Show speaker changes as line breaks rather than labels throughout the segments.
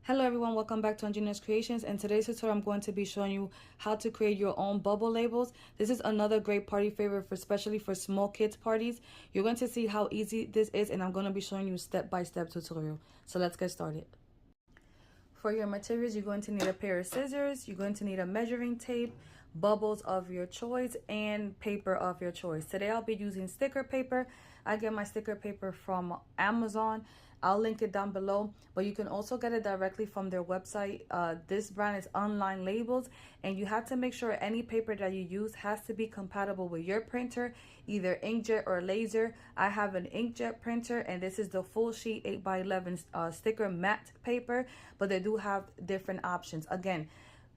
Hello everyone, welcome back to Andrina's Creations. In today's tutorial, I'm going to be showing you how to create your own bubble labels. This is another great party favorite, especially for small kids parties. You're going to see how easy this is, and I'm going to be showing you step-by-step tutorial. So let's get started. For your materials, you're going to need a pair of scissors, you're going to need a measuring tape, bubbles of your choice, and paper of your choice. Today I'll be using sticker paper. I get my sticker paper from Amazon. I'll link it down below, but you can also get it directly from their website. This brand is Online Labels, and you have to make sure any paper that you use has to be compatible with your printer, either inkjet or laser. I have an inkjet printer, and this is the full sheet 8x11 sticker matte paper, but they do have different options. Again,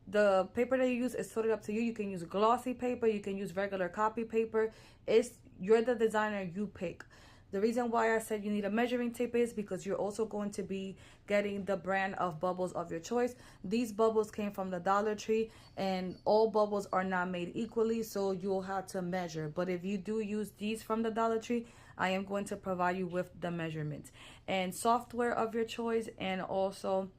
the paper that you use is totally up to you. You can use glossy paper, you can use regular copy paper. You're the designer, you pick. The reason why I said you need a measuring tape is because you're also going to be getting the brand of bubbles of your choice. These bubbles came from the Dollar Tree, and all bubbles are not made equally, so you'll have to measure. But if you do use these from the Dollar Tree, I am going to provide you with the measurements and software of your choice, and also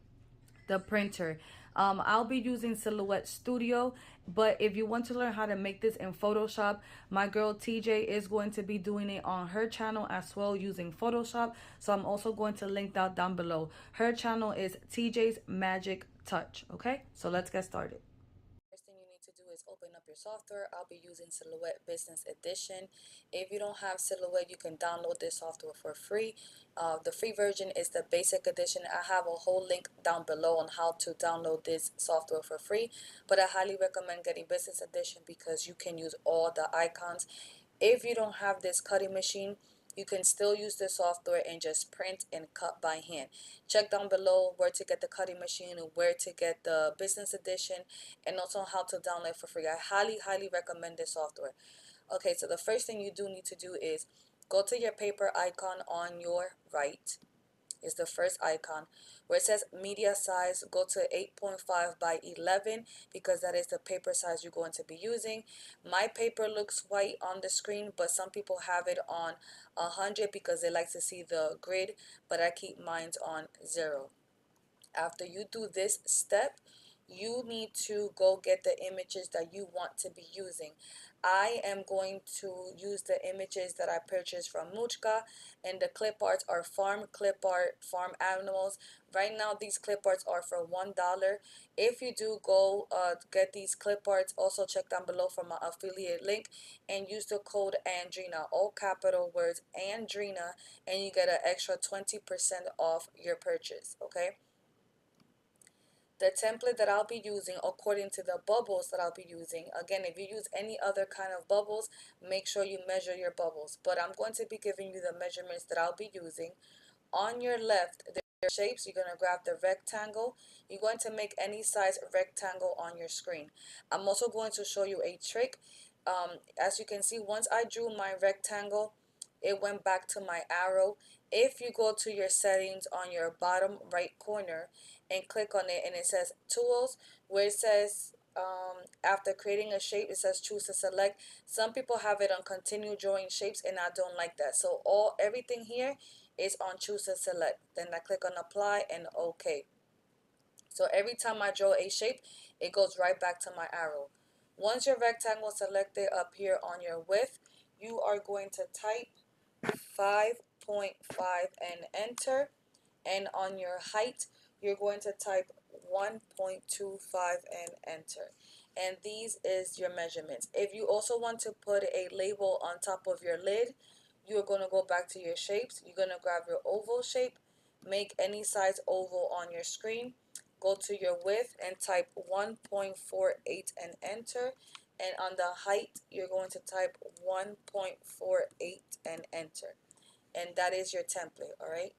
the printer. I'll be using Silhouette Studio, but if you want to learn how to make this in Photoshop, my girl TJ is going to be doing it on her channel as well using Photoshop. So I'm also going to link that down below. Her channel is TJ's Magic Touch. Okay, so let's get started. First thing you need to do is open up your software. I'll be using Silhouette Business Edition. If you don't have Silhouette, you can download this software for free. The free version is the basic edition. I have a whole link down below on how to download this software for free, but I highly recommend getting Business Edition because you can use all the icons. If you don't have this cutting machine, you can still use the software and just print and cut by hand. Check down below where to get the cutting machine and where to get the business edition, and also how to download for free. I highly recommend this software. Okay, so the first thing you do need to do is go to your paper icon on your right. Is the first icon where it says media size. Go to 8.5 by 11 because that is the paper size you're going to be using. My paper looks white on the screen, but some people have it on 100 because they like to see the grid, but I keep mine on 0. After you do this step, you need to go get the images that you want to be using. I am going to use the images that I purchased from Muchka, and the clip arts are farm clip art, farm animals. Right now these clip arts are for $1. If you do go get these clip arts, also check down below for my affiliate link and use the code Andrina, all capital words, Andrina, and you get an extra 20% off your purchase. Okay, the template that I'll be using according to the bubbles that I'll be using. Again, if you use any other kind of bubbles, make sure you measure your bubbles. But I'm going to be giving you the measurements that I'll be using. On your left, there are shapes. You're going to grab the rectangle. You're going to make any size rectangle on your screen. I'm also going to show you a trick. As you can see, once I drew my rectangle, it went back to my arrow. If you go to your settings on your bottom right corner and click on it, and it says tools, where it says after creating a shape, it says choose to select. Some people have it on continue drawing shapes, and I don't like that. So everything here is on choose to select. Then I click on apply and OK. So every time I draw a shape, it goes right back to my arrow. Once your rectangle is selected up here on your width, you are going to type 5.5 and enter. And on your height, you're going to type 1.25 and enter. And these is your measurements. If you also want to put a label on top of your lid, you're going to go back to your shapes. You're going to grab your oval shape, make any size oval on your screen, go to your width and type 1.48 and enter. And on the height, you're going to type 1.48 and enter. And that is your template. All right.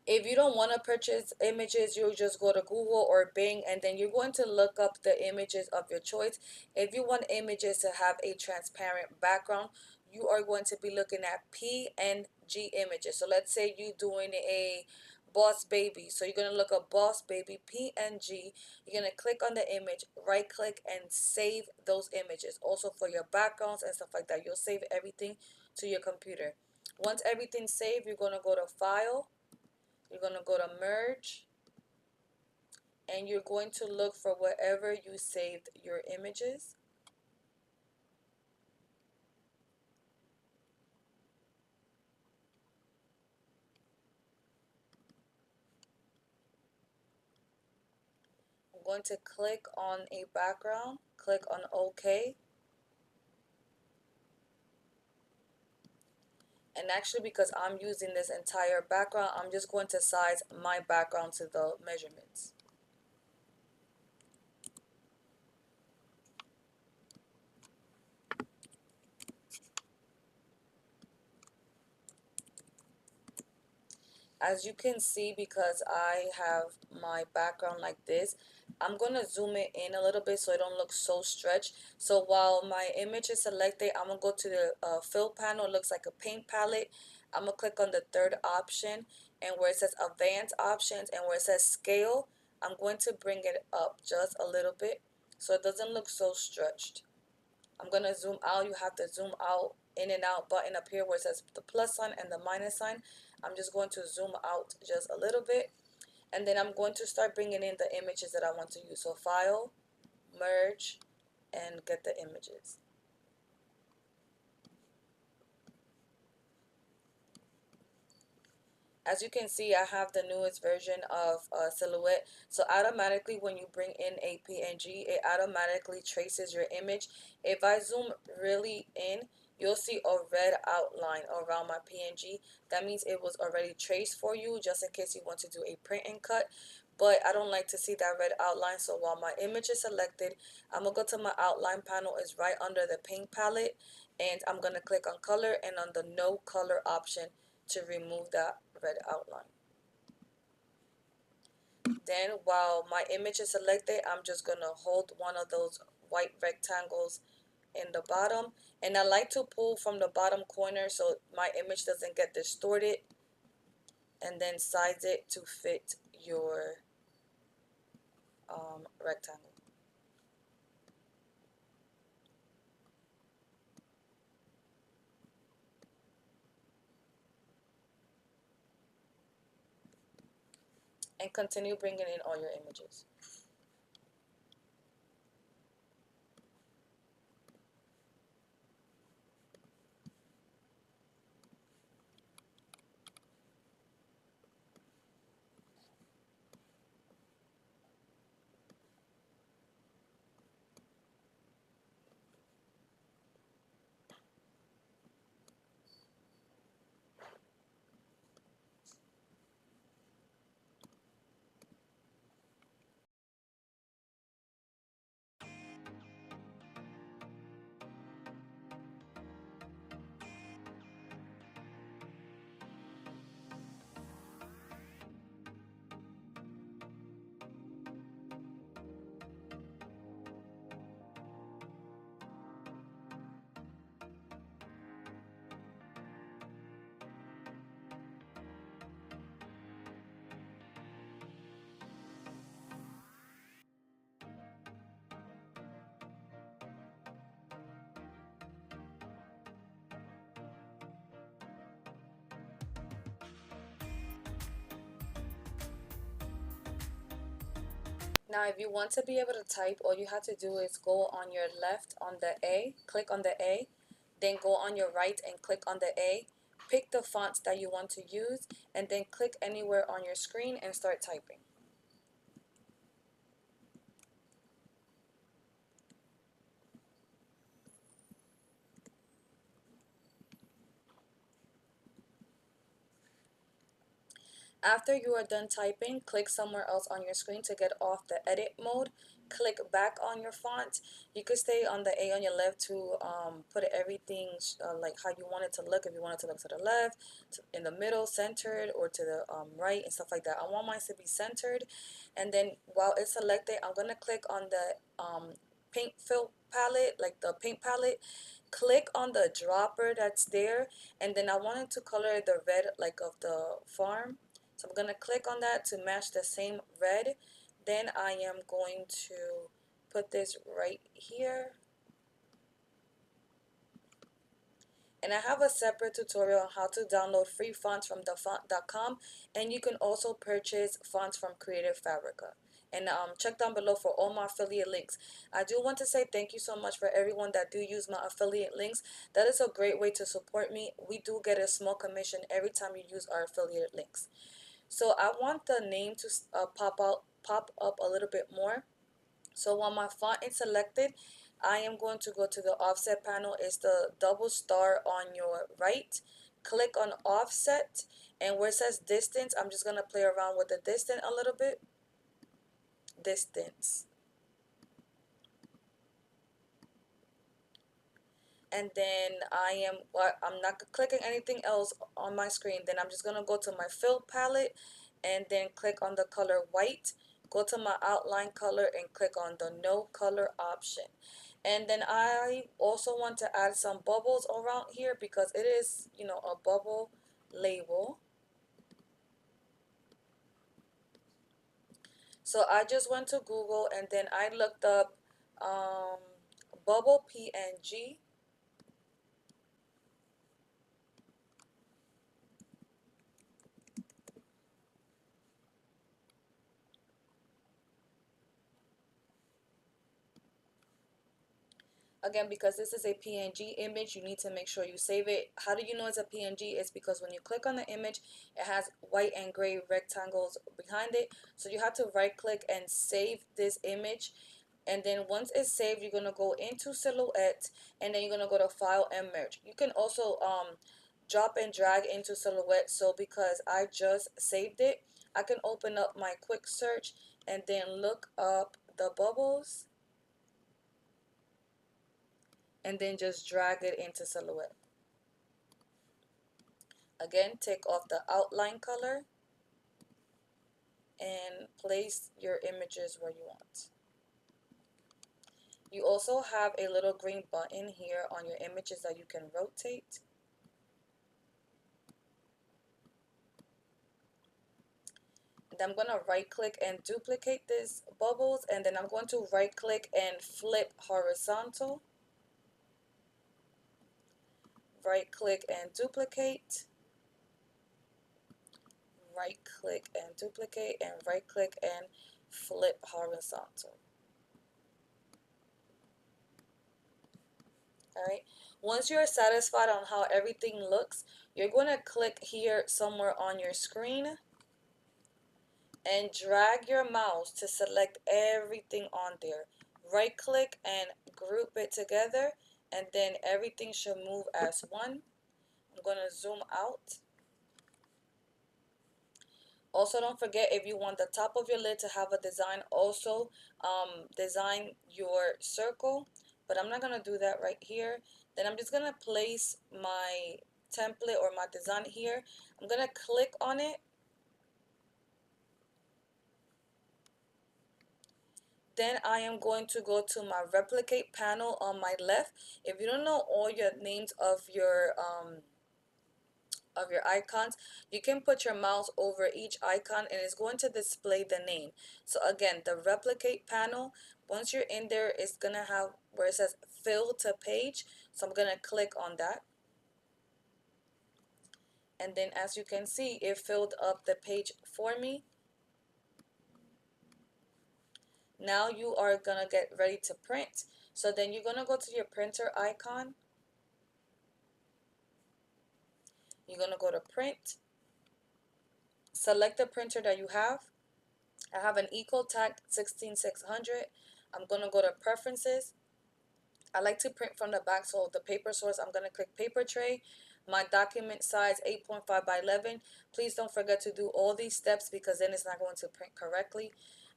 If you don't want to purchase images, you'll just go to Google or Bing, and then you're going to look up the images of your choice. If you want images to have a transparent background, you are going to be looking at PNG images. So let's say you're doing a boss baby. So you're going to look up boss baby PNG. You're going to click on the image, right click, and save those images. Also for your backgrounds and stuff like that, you'll save everything to your computer. Once everything's saved, you're going to go to file. You're going to go to merge, and you're going to look for wherever you saved your images. I'm going to click on a background, click on OK. And actually, because I'm using this entire background, I'm just going to size my background to the measurements. As you can see, because I have my background like this, I'm going to zoom it in a little bit so it don't look so stretched. So while my image is selected, I'm going to go to the fill panel. It looks like a paint palette. I'm going to click on the third option, and where it says advanced options and where it says scale, I'm going to bring it up just a little bit so it doesn't look so stretched. I'm going to zoom out. You have to zoom out, in and out button up here where it says the plus sign and the minus sign. I'm just going to zoom out just a little bit. And then I'm going to start bringing in the images that I want to use. So file, merge, and get the images. As you can see, I have the newest version of Silhouette. So automatically when you bring in a PNG, it automatically traces your image. If I zoom really in, you'll see a red outline around my PNG. That means it was already traced for you, just in case you want to do a print and cut. But I don't like to see that red outline, so while my image is selected, I'm going to go to my outline panel. It's right under the paint palette, and I'm going to click on color and on the no color option to remove that red outline. Then while my image is selected, I'm just going to hold one of those white rectangles in the bottom, and I like to pull from the bottom corner so my image doesn't get distorted, and then size it to fit your rectangle. And continue bringing in all your images. Now, if you want to be able to type, all you have to do is go on your left on the A, click on the A, then go on your right and click on the A, pick the fonts that you want to use, and then click anywhere on your screen and start typing. After you are done typing, click somewhere else on your screen to get off the edit mode. Click back on your font. You could stay on the A on your left to put everything like how you want it to look. If you want it to look to the left, in the middle, centered, or to the right and stuff like that. I want mine to be centered. And then while it's selected, I'm going to click on the paint fill palette, like the paint palette. Click on the dropper that's there, and then I wanted to color the red like of the farm. So I'm going to click on that to match the same red. Then I am going to put this right here. And I have a separate tutorial on how to download free fonts from thefont.com, and you can also purchase fonts from Creative Fabrica. And check down below for all my affiliate links. I do want to say thank you so much for everyone that do use my affiliate links. That is a great way to support me. We do get a small commission every time you use our affiliate links. So I want the name to pop up a little bit more. So while my font is selected, I am going to go to the offset panel. It's the double star on your right. Click on offset, and where it says distance, I'm just going to play around with the distance a little bit. Distance. And then I'm not clicking anything else on my screen. Then I'm just going to go to my fill palette and then click on the color white. Go to my outline color and click on the no color option. And then I also want to add some bubbles around here because it is, a bubble label. So I just went to Google and then I looked up bubble PNG. Again, because this is a PNG image, you need to make sure you save it. How do you know it's a PNG? It's because when you click on the image, it has white and gray rectangles behind it. So you have to right click and save this image. And then once it's saved, you're going to go into Silhouette, and then you're going to go to File and Merge. You can also drop and drag into Silhouette. So because I just saved it, I can open up my quick search and then look up the bubbles and then just drag it into Silhouette. Again, take off the outline color and place your images where you want. You also have a little green button here on your images that you can rotate. And I'm going to right click and duplicate these bubbles, and then I'm going to right click and flip horizontal. Right click and duplicate. Right click and duplicate, and right click and flip horizontal. Alright, once you're satisfied on how everything looks, you're going to click here somewhere on your screen and drag your mouse to select everything on there. Right click and group it together, and then everything should move as one. I'm going to zoom out. Also, don't forget, if you want the top of your lid to have a design, also design your circle, but I'm not going to do that right here. Then I'm just going to place my template or my design here. I'm going to click on it. Then I am going to go to my replicate panel on my left. If you don't know all your names of your icons, you can put your mouse over each icon and it's going to display the name. So again, the replicate panel, once you're in there, it's gonna have where it says fill to page. So I'm gonna click on that, and then as you can see, it filled up the page for me. Now you are gonna get ready to print. So then you're gonna go to your printer icon. You're gonna go to print, select the printer that you have. I have an EcoTac 16600. I'm gonna go to preferences. I like to print from the back, so the paper source, I'm gonna click paper tray. My document size 8.5 by 11. Please don't forget to do all these steps because then it's not going to print correctly.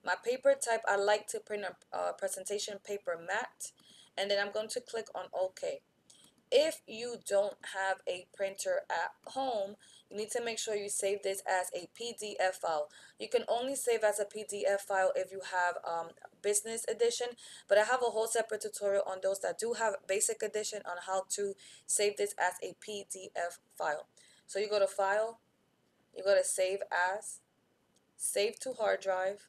My paper type, I like to print a presentation paper matte, and then I'm going to click on OK. If you don't have a printer at home, you need to make sure you save this as a PDF file. You can only save as a PDF file if you have business edition, but I have a whole separate tutorial on those that do have basic edition on how to save this as a PDF file. So you go to file, you go to save as, save to hard drive.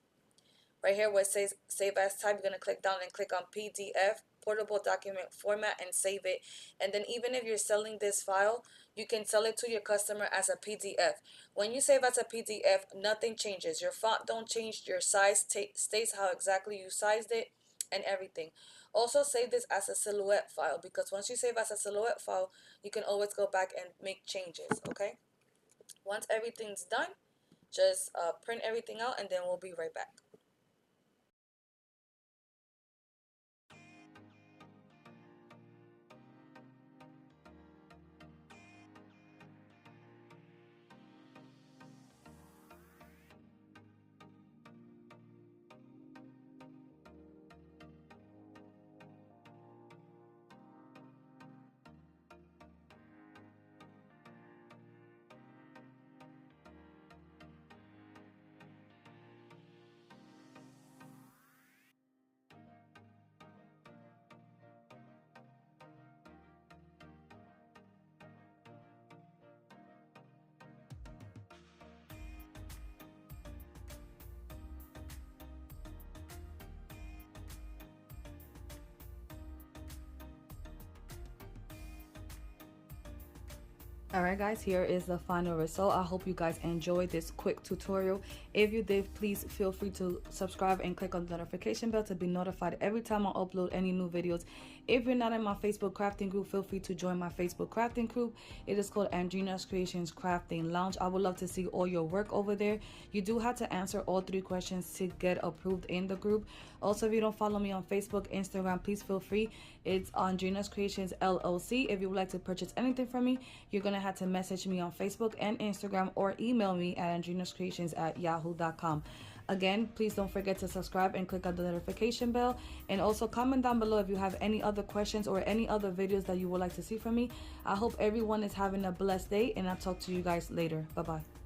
Right here where it says save as type, you're going to click down and click on PDF, portable document format and save it. And then even if you're selling this file, you can sell it to your customer as a PDF. When you save as a PDF, nothing changes. Your font don't change, your size stays how exactly you sized it, and everything. Also save this as a silhouette file, because once you save as a silhouette file, you can always go back and make changes, okay? Once everything's done, just print everything out, and then we'll be right back. Alright guys, here is the final result. I hope you guys enjoyed this quick tutorial. If you did, please feel free to subscribe and click on the notification bell to be notified every time I upload any new videos. If you're not in my Facebook crafting group, feel free to join my Facebook crafting group. It is called Andrina's Creations Crafting Lounge. I would love to see all your work over there. You do have to answer all 3 questions to get approved in the group. Also, if you don't follow me on Facebook, Instagram, please feel free. It's Andrina's Creations LLC. If you would like to purchase anything from me, you're gonna have to message me on Facebook and Instagram, or email me at andrinascreations@yahoo.com. Again, please don't forget to subscribe and click on the notification bell, and also comment down below if you have any other questions or any other videos that you would like to see from me. I hope everyone is having a blessed day, and I'll talk to you guys later. Bye bye.